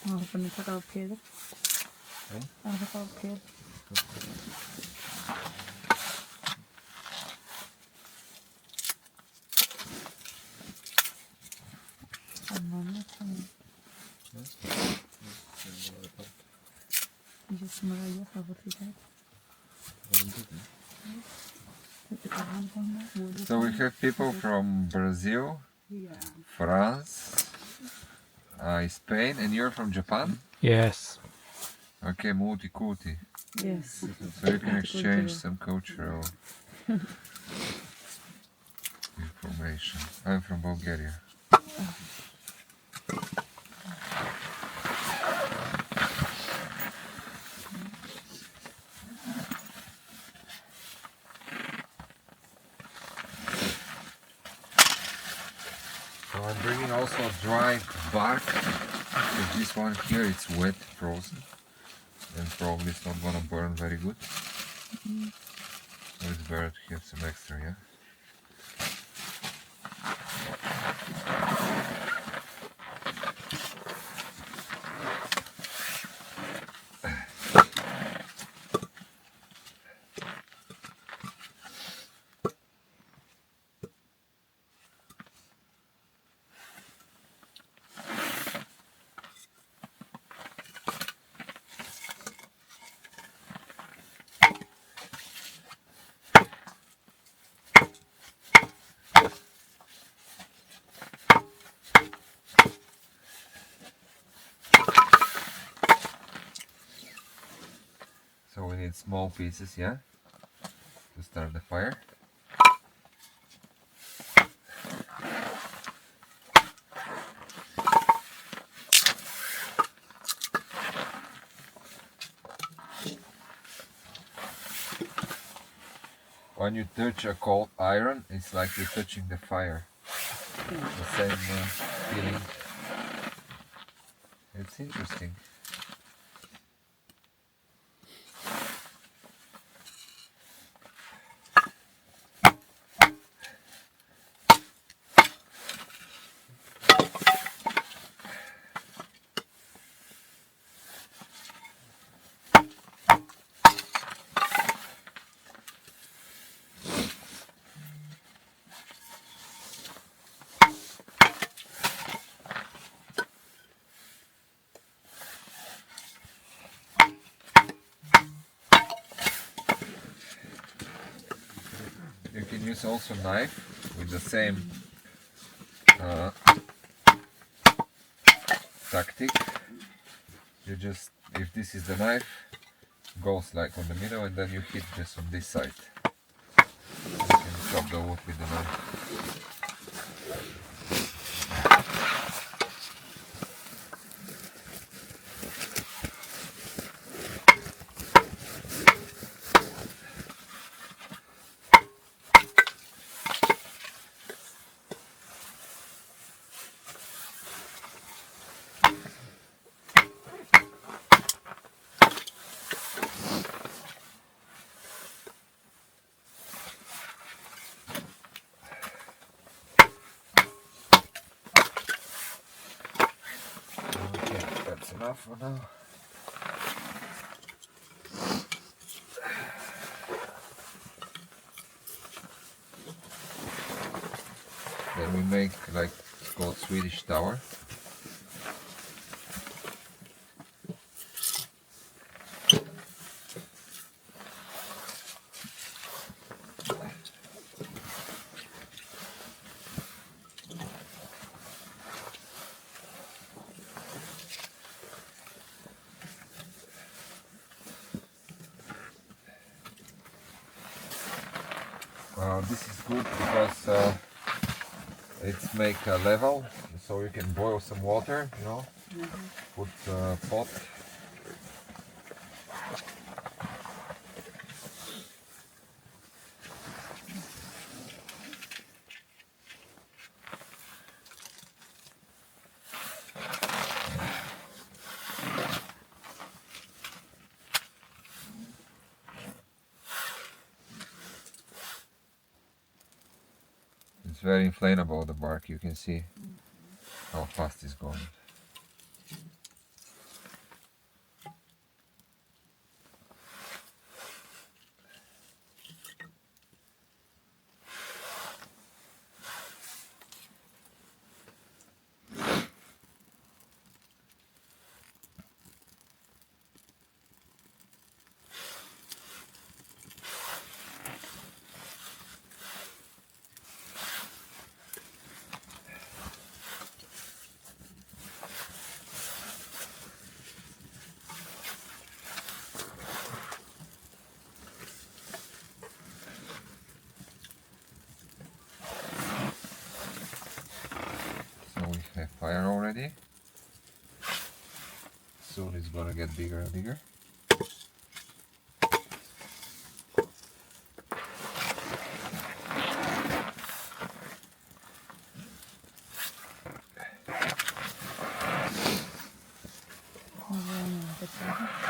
Hoppas ni plockar upp Peder. Jag har plockat upp Peder. So we have people from Brazil, France, Spain, and you're from Japan? Yes. Okay, multi-culti. Yes. So you can exchange some cultural information. I'm from Bulgaria. So I'm bringing also dry bark. Because this one here it's wet, frozen, and probably it's not gonna burn very good. So it's better to have some extra, yeah? So we need small pieces, yeah, to start the fire. When you touch a cold iron, it's like you're touching the fire. The same feeling. It's interesting. You can use also knife with the same tactic. You just, if this is the knife, goes like on the middle and then you hit just on this side. You can chop the wood with the knife. Okay, that's enough for now. Then we make like it's called Swedish tower. This is good because it's make a level, so you can boil some water, you know, put pot. It's very inflammable, the bark, you can see how fast it's going. fire already. Soon it's gonna get bigger and bigger. Maybe I need to try.